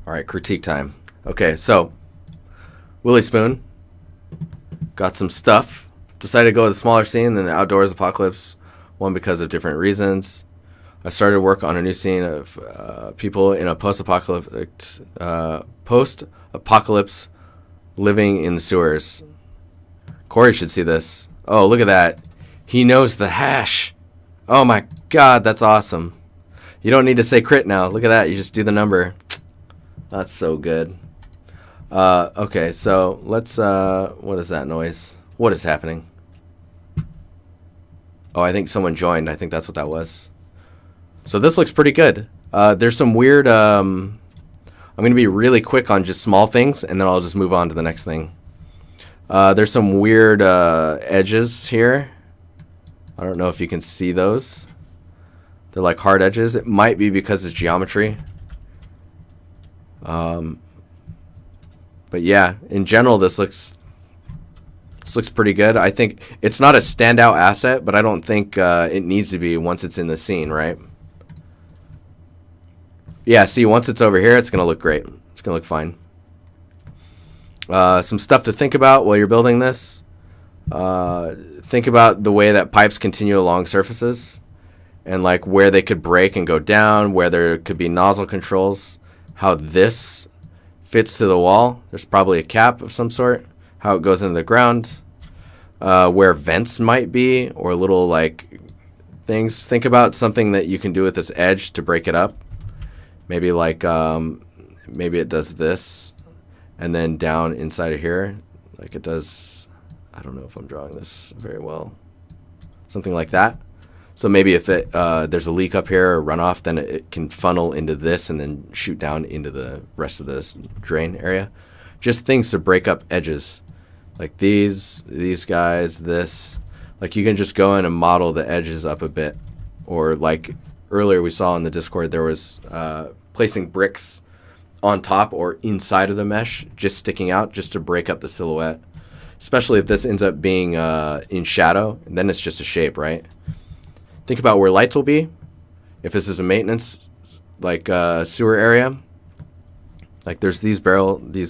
All right, critique time. Okay, so Willie Spoon got some stuff. Decided to go with a smaller scene than the Outdoors Apocalypse one because of different reasons. I started work on a new scene of people in a post-apocalypse living in the sewers. Corey should see this. Oh, look at that. He knows the hash. Oh my god, that's awesome. You don't need to say crit now. Look at that. You just do the number. That's so good. Okay, so let's... what is that noise? What is happening? Oh, I think someone joined. I think that's what that was. So this looks pretty good. There's some weird... I'm going to be really quick on just small things, and then I'll just move on to the next thing. There's some weird edges here. I don't know if you can see those. They're like hard edges. It might be because it's geometry. But yeah, in general, this looks pretty good. I think it's not a standout asset, but I don't think it needs to be once it's in the scene, right? Yeah, see, once it's over here, it's going to look great. It's going to look fine. Some stuff to think about while you're building this. Think about the way that pipes continue along surfaces and like where they could break and go down, where there could be nozzle controls, how this fits to the wall. There's probably a cap of some sort, how it goes into the ground, where vents might be, or little like things. Think about something that you can do with this edge to break it up. Maybe like, maybe it does this and then down inside of here, like it does. I don't know if I'm drawing this very well. Something like that. So maybe if it there's a leak up here or runoff, then it can funnel into this and then shoot down into the rest of this drain area. Just things to break up edges. Like these guys, this. Like you can just go in and model the edges up a bit. Or like earlier we saw in the Discord, there was placing bricks on top or inside of the mesh, just sticking out just to break up the silhouette. Especially if this ends up being in shadow, and then it's just a shape, right? Think about where lights will be. If this is a maintenance, like sewer area, like there's these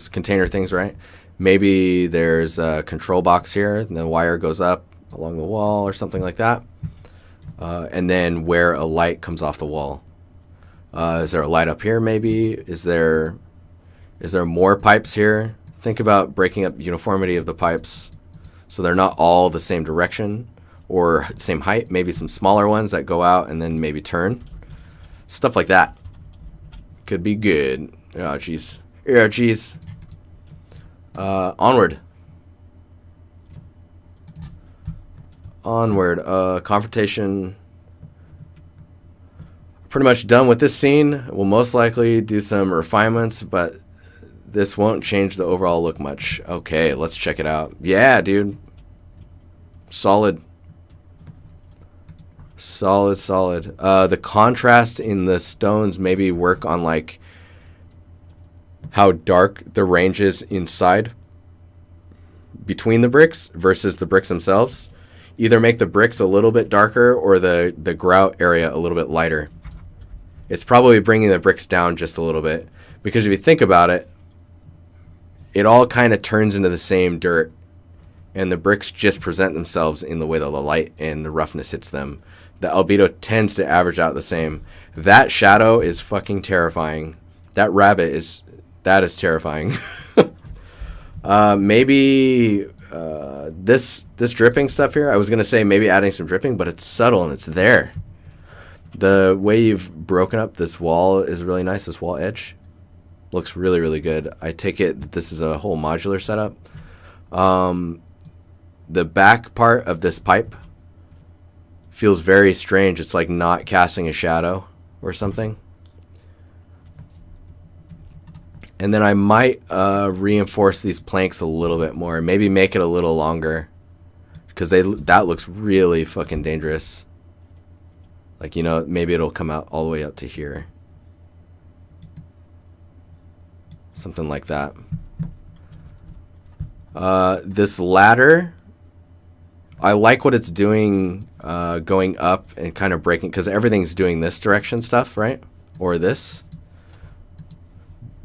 container things, right? Maybe there's a control box here, and the wire goes up along the wall or something like that. And then where a light comes off the wall. Is there a light up here maybe? Is there more pipes here? Think about breaking up uniformity of the pipes so they're not all the same direction or same height. Maybe some smaller ones that go out and then maybe turn. Stuff like that could be good. Oh, jeez. Yeah, jeez. Onward. Confrontation. Pretty much done with this scene. We'll most likely do some refinements, but this won't change the overall look much. Okay, let's check it out. Yeah, dude. Solid. Solid. The contrast in the stones maybe work on like how dark the range is inside between the bricks versus the bricks themselves. Either make the bricks a little bit darker or the grout area a little bit lighter. It's probably bringing the bricks down just a little bit, because if you think about it, it all kind of turns into the same dirt, and the bricks just present themselves in the way that the light and the roughness hits them. The albedo tends to average out the same. That shadow is fucking terrifying. That rabbit is terrifying. Maybe this dripping stuff here, I was going to say maybe adding some dripping, but it's subtle and it's there. The way you've broken up this wall is really nice. This wall edge looks really, really good. I take it that this is a whole modular setup. The back part of this pipe feels very strange. It's like not casting a shadow or something. And then I might reinforce these planks a little bit more. Maybe make it a little longer, because that looks really fucking dangerous. Like, you know, maybe it'll come out all the way up to here. Something like that. This ladder, I like what it's doing, going up and kind of breaking, because everything's doing this direction stuff, right? Or this.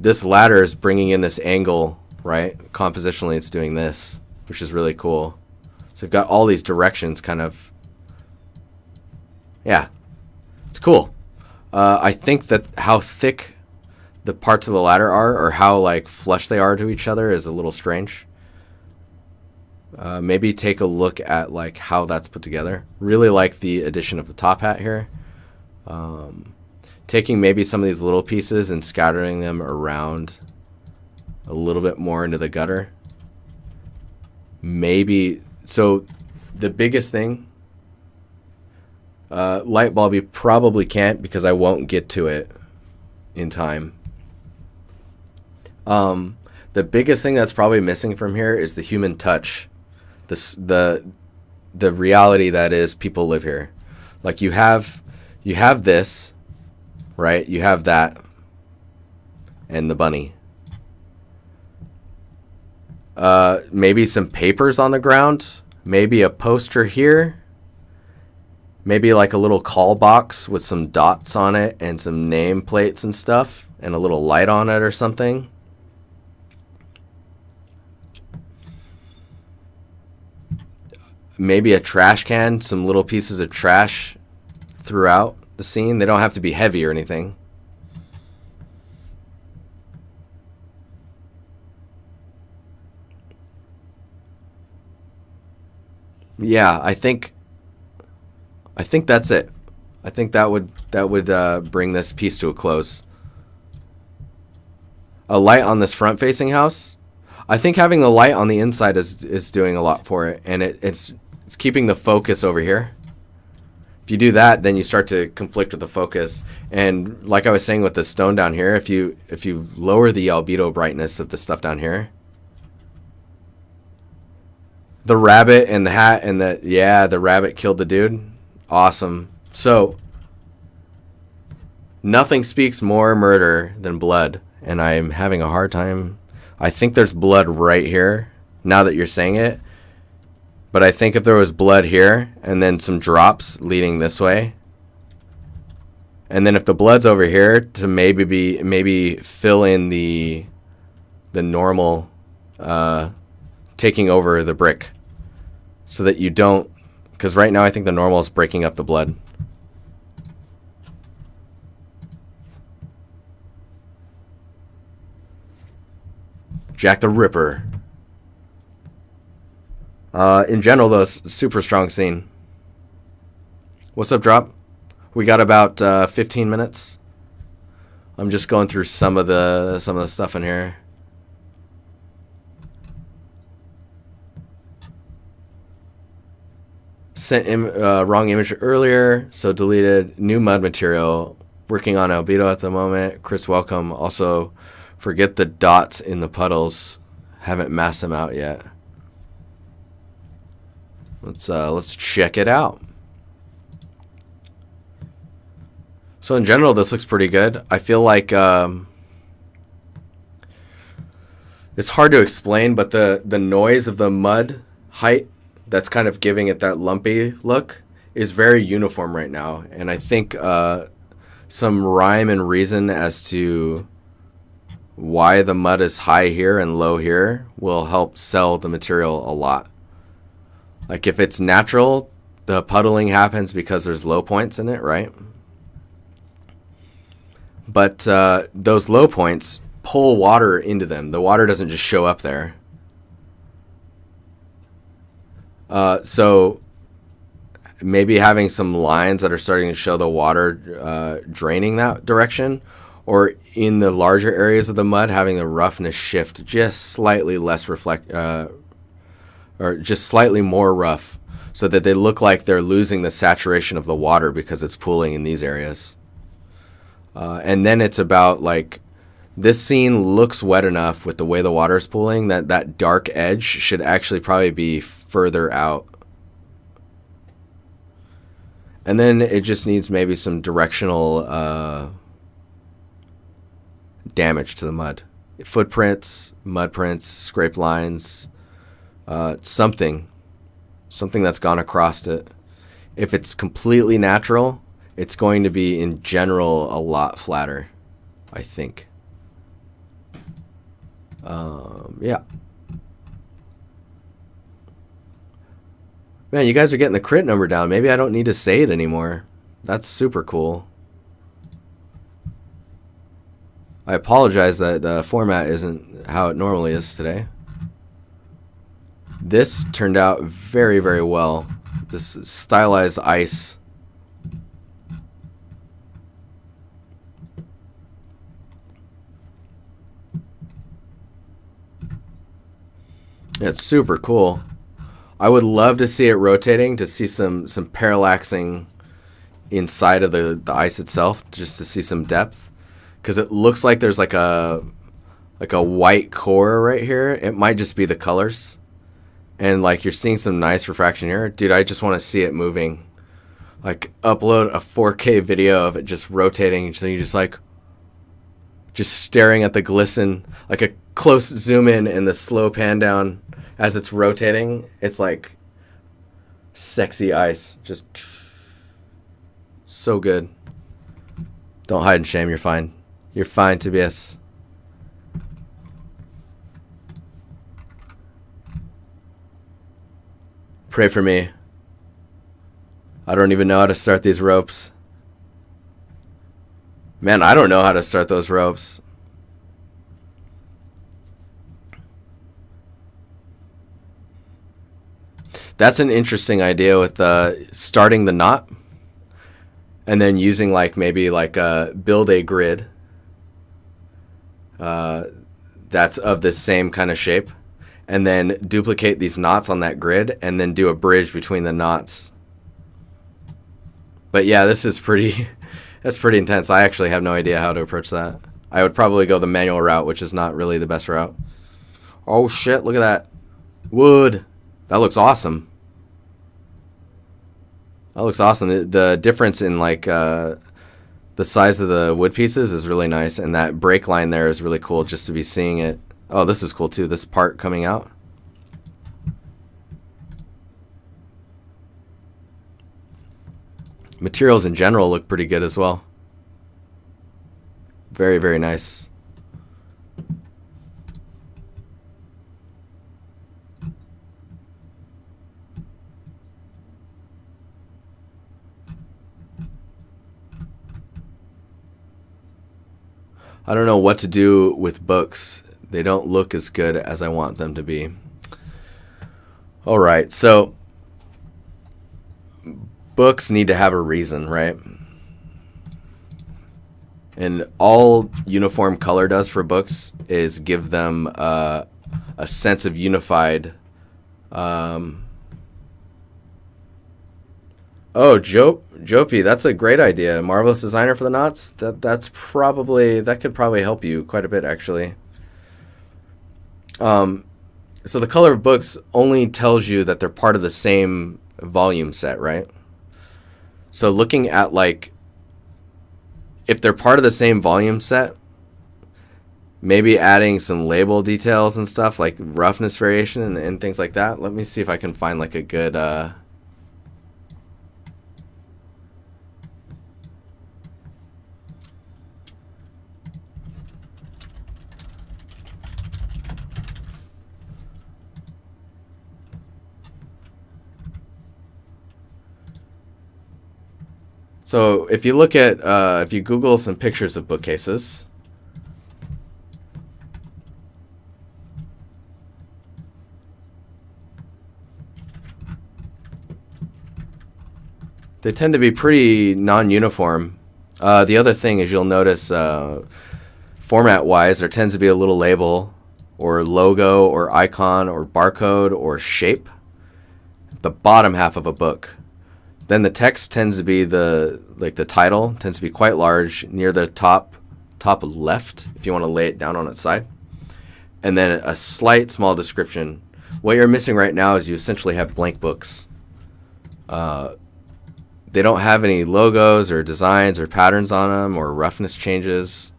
this ladder is bringing in this angle, right? Compositionally, it's doing this, which is really cool. So you've got all these directions kind of, yeah, it's cool. I think that how thick the parts of the ladder are, or how like flush they are to each other, is a little strange. Maybe take a look at like how that's put together. Really like the addition of the top hat here. Taking maybe some of these little pieces and scattering them around a little bit more into the gutter. Maybe, so the biggest thing, light bulb you probably can't, because I won't get to it in time. The biggest thing that's probably missing from here is the human touch. The reality that is people live here. Like you have this, right? You have that and the bunny. Maybe some papers on the ground, maybe a poster here, maybe like a little call box with some dots on it and some name plates and stuff and a little light on it or something. Maybe a trash can, some little pieces of trash throughout the scene. They don't have to be heavy or anything. Yeah, I think that's it. I think that would bring this piece to a close. A light on this front-facing house. I think having the light on the inside is doing a lot for it, and it's keeping the focus over here. If you do that, then you start to conflict with the focus. And like I was saying with the stone down here, if you lower the albedo brightness of the stuff down here, the rabbit and the hat and the rabbit killed the dude. Awesome. So nothing speaks more murder than blood, and I'm having a hard time. I think there's blood right here now that you're saying it. But I think if there was blood here and then some drops leading this way, and then if the blood's over here, to maybe fill in the normal taking over the brick, so that you don't, because right now I think the normal is breaking up the blood. Jack the Ripper. In general, though, super strong scene. What's up, Drop? We got about 15 minutes. I'm just going through some of the stuff in here. Sent wrong image earlier, so deleted. New mud material. Working on albedo at the moment. Chris, welcome. Also, forget the dots in the puddles. Haven't masked them out yet. Let's check it out. So in general, this looks pretty good. I feel like it's hard to explain, but the noise of the mud height that's kind of giving it that lumpy look is very uniform right now. And I think some rhyme and reason as to why the mud is high here and low here will help sell the material a lot. Like if it's natural, the puddling happens because there's low points in it, right? But those low points pull water into them. The water doesn't just show up there. So maybe having some lines that are starting to show the water draining that direction, or in the larger areas of the mud, having the roughness shift just slightly less or just slightly more rough, so that they look like they're losing the saturation of the water because it's pooling in these areas. And then it's about like, this scene looks wet enough with the way the water is pooling that that dark edge should actually probably be further out. And then it just needs maybe some directional damage to the mud. Footprints, mud prints, scrape lines, something that's gone across it. If it's completely natural, it's going to be in general a lot flatter, I think. Yeah. Man, you guys are getting the crit number down. Maybe I don't need to say it anymore. That's super cool. I apologize that the format isn't how it normally is today. This turned out very, very well. This stylized ice. It's super cool. I would love to see it rotating, to see some parallaxing inside of the ice itself, just to see some depth, because it looks like there's like a white core right here. It might just be the colors, and like you're seeing some nice refraction here. Dude, I just want to see it moving. Like upload a 4K video of it just rotating, so you just staring at the glisten, like a close zoom in and the slow pan down as it's rotating. It's like sexy ice, just so good. Don't hide in shame. You're fine. You're fine, Tobias. Pray for me. I don't even know how to start these ropes. Man, I don't know how to start those ropes. That's an interesting idea with starting the knot and then using like maybe like build a grid that's of the same kind of shape, and then duplicate these knots on that grid and then do a bridge between the knots. But yeah, this is pretty that's pretty intense. I actually have no idea how to approach that. I would probably go the manual route, which is not really the best route. Oh shit, look at that. Wood. That looks awesome. That looks awesome. The difference in like the size of the wood pieces is really nice, and that break line there is really cool just to be seeing it. Oh, this is cool too, this part coming out. Materials in general look pretty good as well. Very, very nice. I don't know what to do with books. They don't look as good as I want them to be. All right, so books need to have a reason, right? And all uniform color does for books is give them a sense of unified. Oh, Jopi, that's a great idea. Marvelous designer for the knots. That could probably help you quite a bit, actually. So the color of books only tells you that they're part of the same volume set, right? So looking at like, if they're part of the same volume set, maybe adding some label details and stuff like roughness variation and things like that. Let me see if I can find like a good So if you look at, if you Google some pictures of bookcases, they tend to be pretty non-uniform. The other thing is you'll notice format-wise, there tends to be a little label or logo or icon or barcode or shape at the bottom half of a book. Then the text tends to be the title tends to be quite large near the top left if you want to lay it down on its side. And then a slight small description. What you're missing right now is you essentially have blank books. They don't have any logos or designs or patterns on them or roughness changes.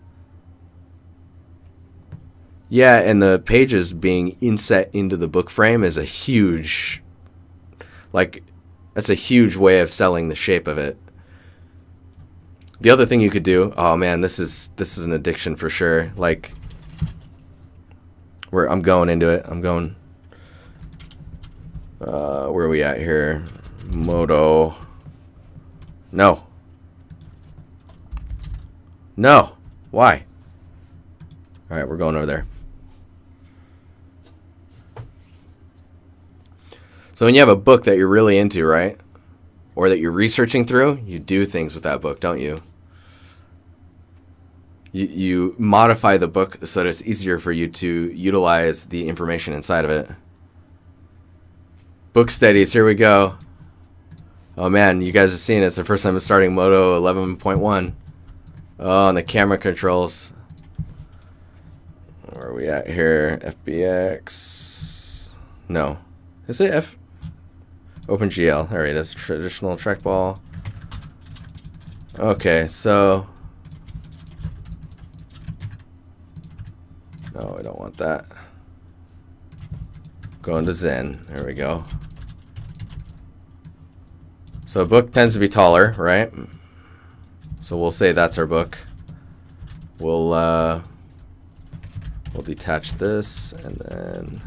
Yeah, and the pages being inset into the book frame is a huge, that's a huge way of selling the shape of it. The other thing you could do, oh man, this is an addiction for sure. Like, I'm going into it. I'm going. Where are we at here? Moto. No. No. Why? All right, we're going over there. So when you have a book that you're really into, right? Or that you're researching through, you do things with that book, don't you? You modify the book so that it's easier for you to utilize the information inside of it. Book studies, here we go. Oh man, you guys are seeing it. It's the first time I'm starting Moto 11.1. Oh, and the camera controls. Where are we at here? FBX. No. Is it F? OpenGL. There it is. Traditional trackball. Okay, so. No, I don't want that. Going to Zen. There we go. So a book tends to be taller, right? So we'll say that's our book. We'll detach this and then.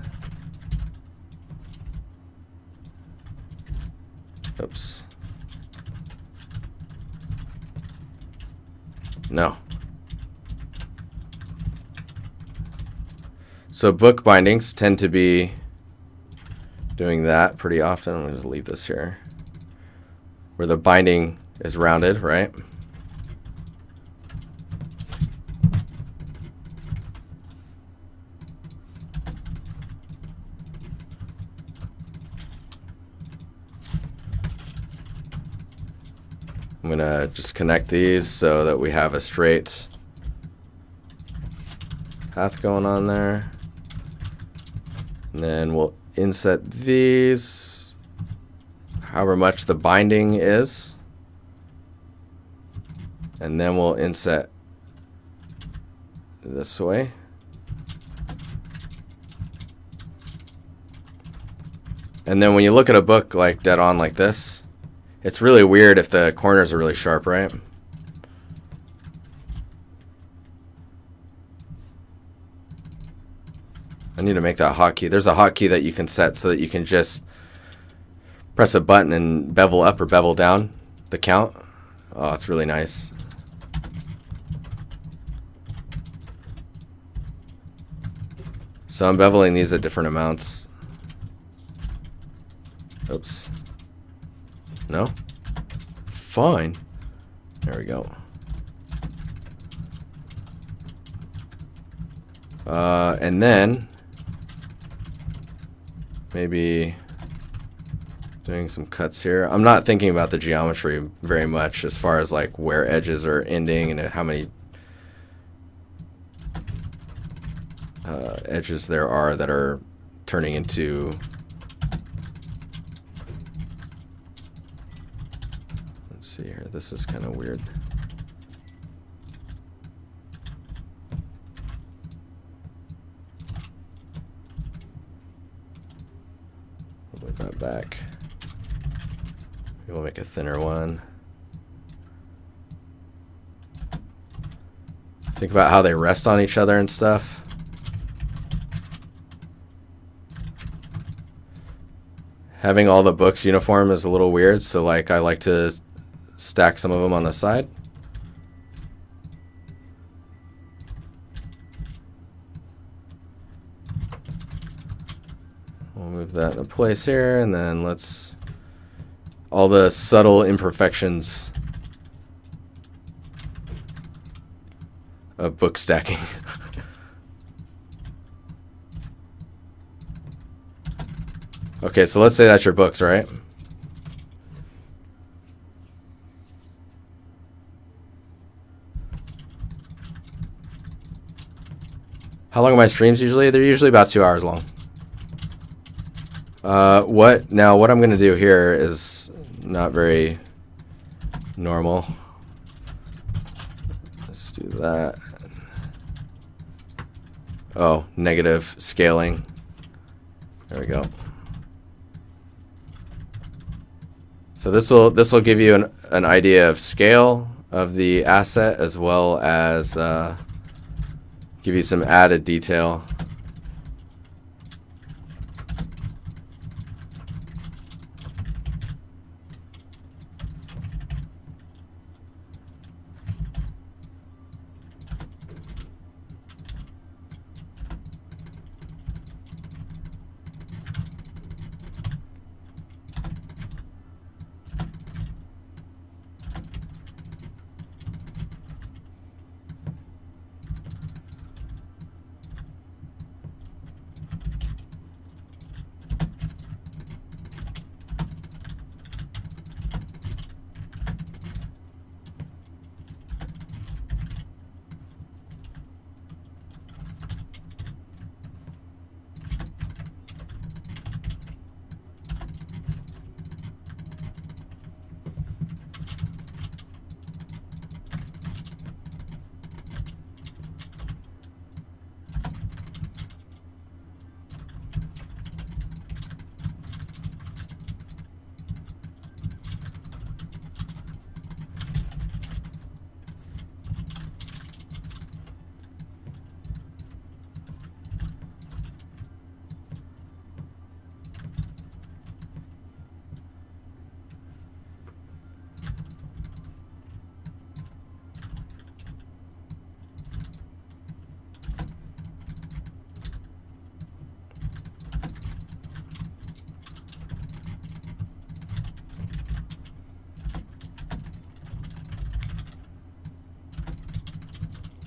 Oops. No. So book bindings tend to be doing that pretty often. I'm going to leave this here. Where the binding is rounded, right? I'm going to just connect these so that we have a straight path going on there. And then we'll inset these however much the binding is. And then we'll inset this way. And then when you look at a book like dead on like this, it's really weird if the corners are really sharp, right? I need to make that hotkey. There's a hotkey that you can set so that you can just press a button and bevel up or bevel down the count. Oh, it's really nice. So I'm beveling these at different amounts. Oops. No? Fine. There we go. And then maybe doing some cuts here. I'm not thinking about the geometry very much as far as like where edges are ending and how many edges there are that are turning into see here, this is kind of weird. We'll move that back. We'll make a thinner one. Think about how they rest on each other and stuff. Having all the books uniform is a little weird, so like I like to stack some of them on the side. We'll move that into place here, and then let's all the subtle imperfections of book stacking. Okay, so let's say that's your books, right? How long are my streams usually? They're usually about 2 hours long. What I'm going to do here is not very normal. Let's do that. Oh, negative scaling. There we go. So this will give you an idea of scale of the asset as well as give you some added detail.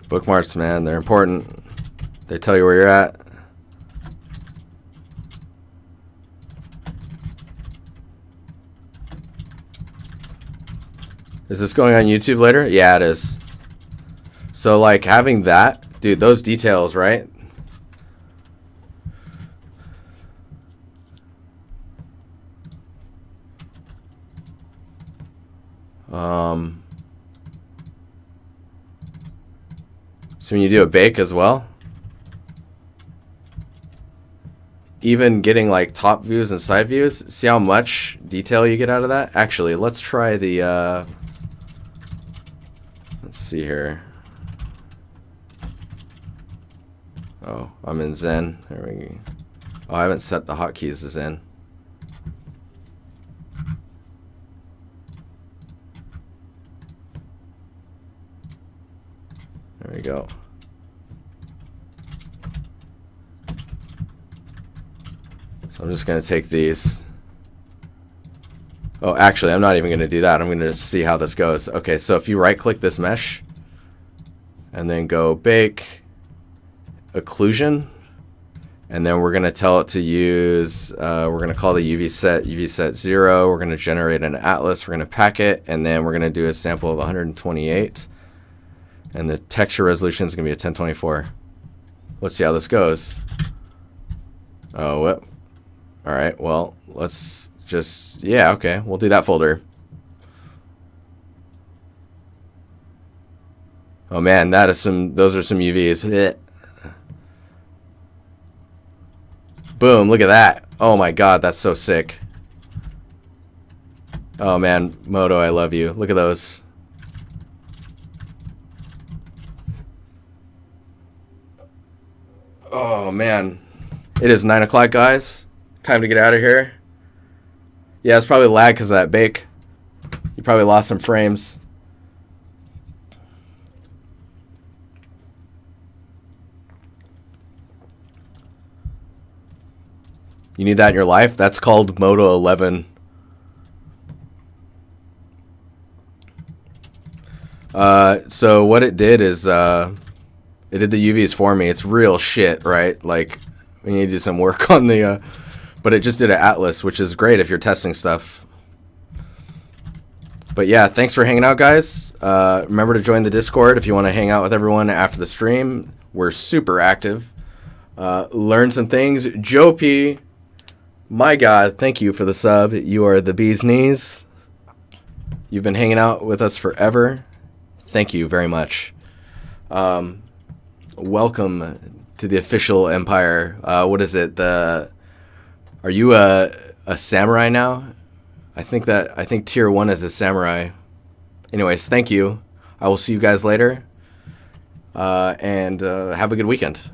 Bookmarks, man, they're important. They tell you where you're at. Is this going on YouTube later? Yeah, it is. So, like, having that, dude, those details, right? So when you do a bake as well, even getting like top views and side views, see how much detail you get out of that? Actually, let's try the, let's see here. Oh, I'm in Zen. There we go. Oh, I haven't set the hotkeys to Zen. There we go. So I'm just going to take these. Oh, actually, I'm not even going to do that. I'm going to see how this goes. Okay, so if you right-click this mesh and then go bake, occlusion, and then we're going to tell it to use, we're going to call the UV set 0. We're going to generate an atlas. We're going to pack it, and then we're going to do a sample of 128. And the texture resolution is going to be a 1024. Let's see how this goes. Oh, what? All right, well, let's just, yeah, okay, we'll do that folder. Oh man, that is those are some UVs. Boom, look at that. Oh my god, that's so sick. Oh man, Moto, I love you. Look at those. Oh man, it is 9 o'clock, guys. Time to get out of here. Yeah, it's probably lag because of that bake. You probably lost some frames. You need that in your life? That's called Moto 11. So what it did is it did the UVs for me. It's real shit, right? Like, we need to do some work on the... but it just did an atlas, which is great if you're testing stuff. But yeah, thanks for hanging out, guys. Remember to join the Discord if you want to hang out with everyone after the stream. We're super active. Learn some things. Joe P, my God, thank you for the sub. You are the bee's knees. You've been hanging out with us forever. Thank you very much. Welcome to the official empire. What is it? Are you a samurai now? I think tier 1 is a samurai. Anyways, thank you. I will see you guys later. And have a good weekend.